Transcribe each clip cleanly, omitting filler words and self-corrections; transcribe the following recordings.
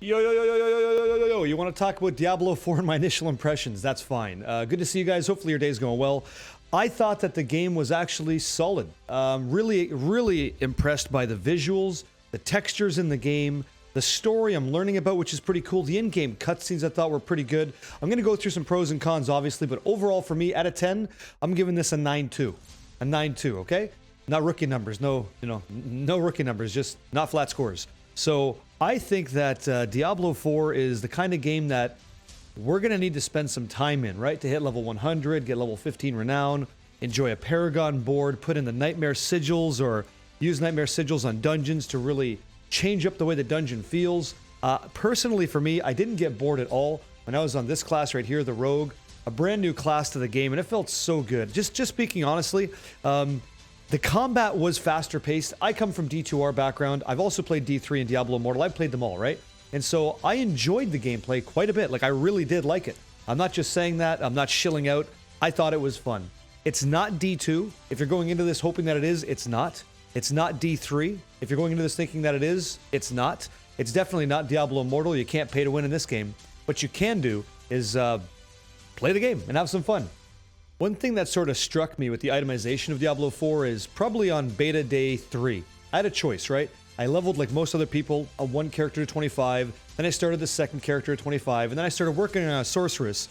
Yo. You want to talk about Diablo 4 and my initial impressions? That's fine. Good to see you guys. Hopefully your day's going well. I thought that the game was actually solid. Really impressed by the visuals, the textures in the game, the story I'm learning about, which is pretty cool. The in-game cutscenes I thought were pretty good. I'm going to go through some pros and cons, obviously, but overall for me, out of 10, I'm giving this a 9.2. A 9.2, okay? Not rookie numbers. No rookie numbers, just not flat scores. So I think that Diablo 4 is the kind of game that we're going to need to spend some time in, right? To hit level 100, get level 15 renown, enjoy a Paragon board, put in the Nightmare Sigils, or use Nightmare Sigils on dungeons to really change up the way the dungeon feels. Personally, for me, I didn't get bored at all when I was on this class right here, the Rogue, a brand new class to the game, and it felt so good. Just speaking honestly, the combat was faster paced. I come from D2R background. I've also played D3 and Diablo Immortal. I've played them all, right? And so I enjoyed the gameplay quite a bit. Like, I really did like it. I'm not just saying that. I'm not shilling out. I thought it was fun. It's not D2. If you're going into this hoping that it is, it's not. It's not D3. If you're going into this thinking that it is, it's not. It's definitely not Diablo Immortal. You can't pay to win in this game. What you can do is play the game and have some fun. One thing that sort of struck me with the itemization of Diablo 4 is probably on beta day 3. I had a choice, right? I leveled like most other people, a one character to 25, then I started the second character at 25, and then I started working on a sorceress.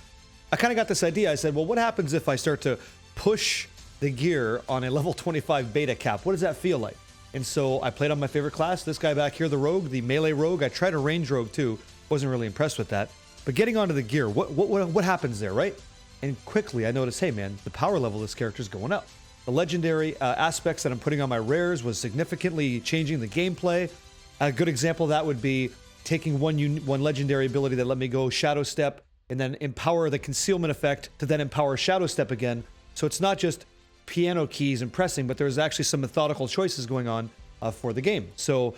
I kind of got this idea. I said, well, what happens if I start to push the gear on a level 25 beta cap? What does that feel like? And so I played on my favorite class, this guy back here, the Rogue, the melee Rogue. I tried a range Rogue too. Wasn't really impressed with that. But getting onto the gear, what happens there, right? And quickly I noticed, hey man, the power level of this character is going up. The legendary aspects that I'm putting on my rares was significantly changing the gameplay. A good example of that would be taking one legendary ability that let me go Shadow Step and then empower the concealment effect to then empower Shadow Step again. So it's not just piano keys and pressing, but there's actually some methodical choices going on for the game. So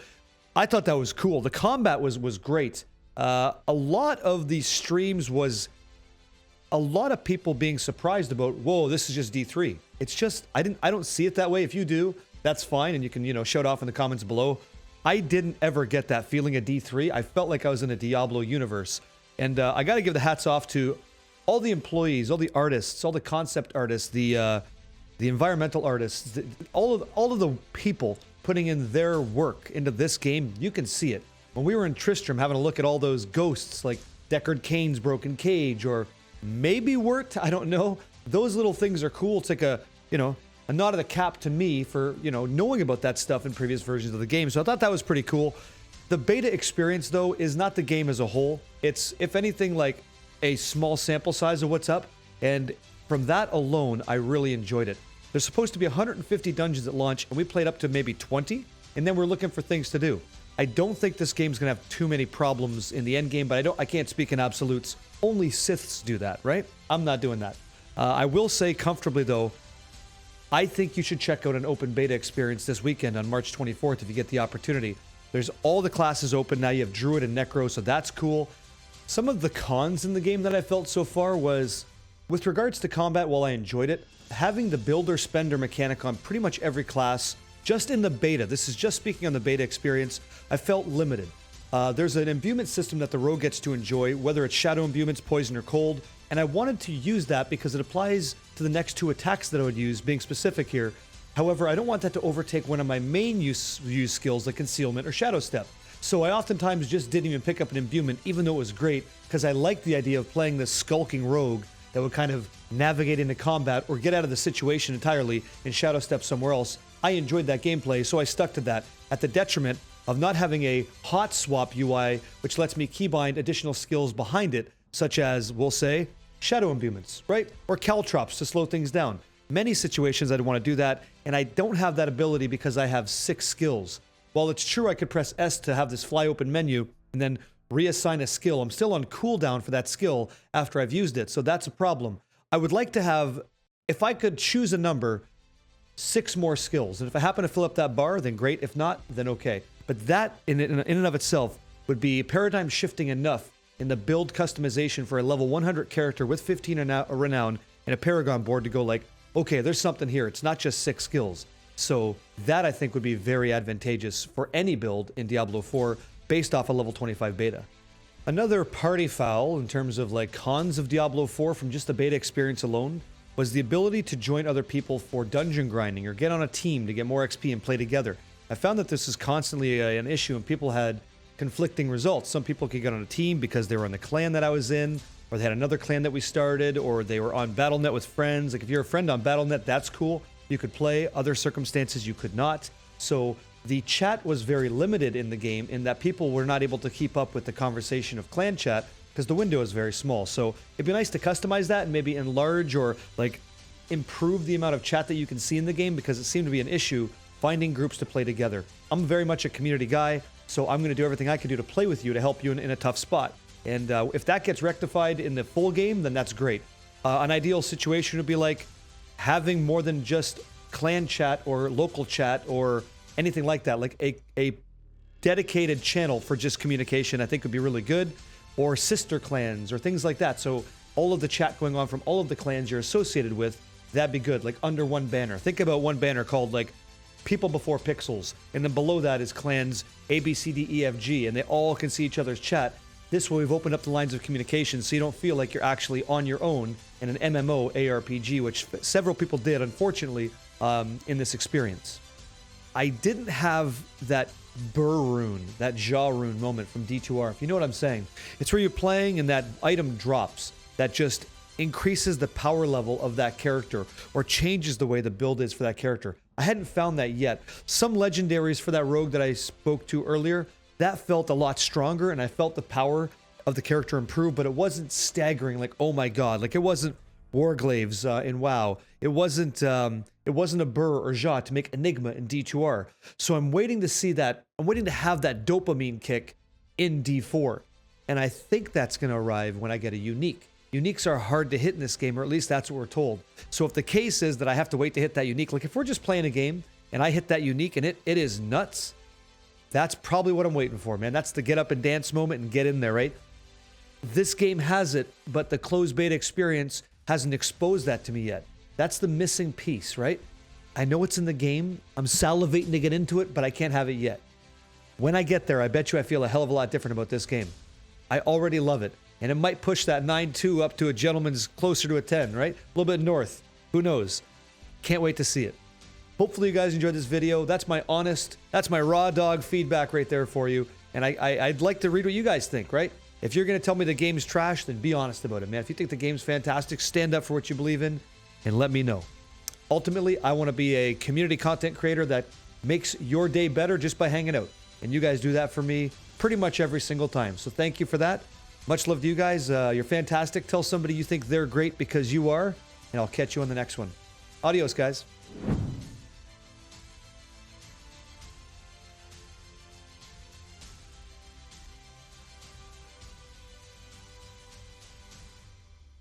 I thought that was cool. The combat was great. A lot of these streams was a lot of people being surprised about, whoa, this is just D3. It's just, I don't see it that way. If you do, that's fine, and you can, shout off in the comments below. I didn't ever get that feeling of D3. I felt like I was in a Diablo universe. And I got to give the hats off to all the employees, all the artists, all the concept artists, the environmental artists, all of the people putting in their work into this game. You can see it. When we were in Tristram having a look at all those ghosts, like Deckard Cain's broken cage, or maybe Wirt, I don't know. Those little things are cool. It's like a nod of the cap to me for, knowing about that stuff in previous versions of the game. So I thought that was pretty cool. The beta experience, though, is not the game as a whole. It's, if anything, like a small sample size of what's up. And from that alone, I really enjoyed it. There's supposed to be 150 dungeons at launch, and we played up to maybe 20, and then we're looking for things to do. I don't think this game's going to have too many problems in the end game, but I can't speak in absolutes. Only Siths do that, right? I'm not doing that. I will say comfortably, though, I think you should check out an open beta experience this weekend on March 24th if you get the opportunity. There's all the classes open now. You have Druid and Necro, so that's cool. Some of the cons in the game that I felt so far was, with regards to combat, while I enjoyed it, having the builder-spender mechanic on pretty much every class, just in the beta, this is just speaking on the beta experience, I felt limited. There's an imbuement system that the Rogue gets to enjoy, whether it's Shadow Imbuements, Poison, or Cold, and I wanted to use that because it applies to the next two attacks that I would use, being specific here. However, I don't want that to overtake one of my main use skills like Concealment or Shadow Step. So I oftentimes just didn't even pick up an imbuement, even though it was great, because I liked the idea of playing this skulking Rogue that would kind of navigate into combat or get out of the situation entirely and Shadow Step somewhere else. I enjoyed that gameplay, so I stuck to that, at the detriment of not having a hot swap UI, which lets me keybind additional skills behind it, such as, we'll say, Shadow Imbuements, right? Or Caltrops to slow things down. Many situations I'd want to do that, and I don't have that ability because I have 6 skills. While it's true I could press S to have this fly open menu and then reassign a skill, I'm still on cooldown for that skill after I've used it, so that's a problem. I would like to have, if I could choose a number, 6 more skills. And if I happen to fill up that bar, then great. If not, then okay. But that, in and of itself, would be paradigm shifting enough in the build customization for a level 100 character with 15 renown and a Paragon board to go like, okay, there's something here. It's not just 6 skills. So that, I think, would be very advantageous for any build in Diablo 4. based off a level 25 beta. Another party foul in terms of like cons of Diablo 4 from just the beta experience alone was the ability to join other people for dungeon grinding or get on a team to get more XP and play together. I found that this is constantly an issue and people had conflicting results. Some people could get on a team because they were in the clan that I was in, or they had another clan that we started, or they were on Battle.net with friends. Like if you're a friend on Battle.net, that's cool. You could play. Other circumstances you could not. So the chat was very limited in the game in that people were not able to keep up with the conversation of clan chat because the window is very small. So it'd be nice to customize that and maybe enlarge or like improve the amount of chat that you can see in the game, because it seemed to be an issue finding groups to play together. I'm very much a community guy, so I'm going to do everything I can do to play with you to help you in a tough spot. And if that gets rectified in the full game, then that's great. An ideal situation would be like having more than just clan chat or local chat or anything like that, like a dedicated channel for just communication, I think would be really good, or sister clans or things like that. So all of the chat going on from all of the clans you're associated with, that'd be good, like under one banner. Think about one banner called like People Before Pixels, and then below that is clans A, B, C, D, E, F, G, and they all can see each other's chat. This way we've opened up the lines of communication so you don't feel like you're actually on your own in an MMO ARPG, which several people did, unfortunately, in this experience. I didn't have that Burr rune, that jaw rune moment from D2R, if you know what I'm saying. It's where you're playing and that item drops that just increases the power level of that character or changes the way the build is for that character. I hadn't found that yet. Some legendaries for that rogue that I spoke to earlier, that felt a lot stronger, and I felt the power of the character improve, but it wasn't staggering like, oh my god, like it wasn't Warglaves in WoW. It wasn't a Burr or Ja to make Enigma in D2R. So I'm waiting to see that. I'm waiting to have that dopamine kick in D4. And I think that's going to arrive when I get a unique. Uniques are hard to hit in this game, or at least that's what we're told. So if the case is that I have to wait to hit that unique, like if we're just playing a game and I hit that unique and it is nuts, that's probably what I'm waiting for, man. That's the get up and dance moment and get in there, right? This game has it, but the closed beta experience hasn't exposed that to me yet. That's the missing piece, right? I know it's in the game. I'm salivating to get into it, but I can't have it yet. When I get there, I bet you I feel a hell of a lot different about this game. I already love it. And it might push that 9.2 up to a gentleman's closer to a 10, right? A little bit north. Who knows? Can't wait to see it. Hopefully you guys enjoyed this video. That's my honest, that's my raw dog feedback right there for you. And I'd like to read what you guys think, right? If you're going to tell me the game's trash, then be honest about it, man. If you think the game's fantastic, stand up for what you believe in and let me know. Ultimately, I want to be a community content creator that makes your day better just by hanging out. And you guys do that for me pretty much every single time. So thank you for that. Much love to you guys. You're fantastic. Tell somebody you think they're great because you are, and I'll catch you on the next one. Adios, guys.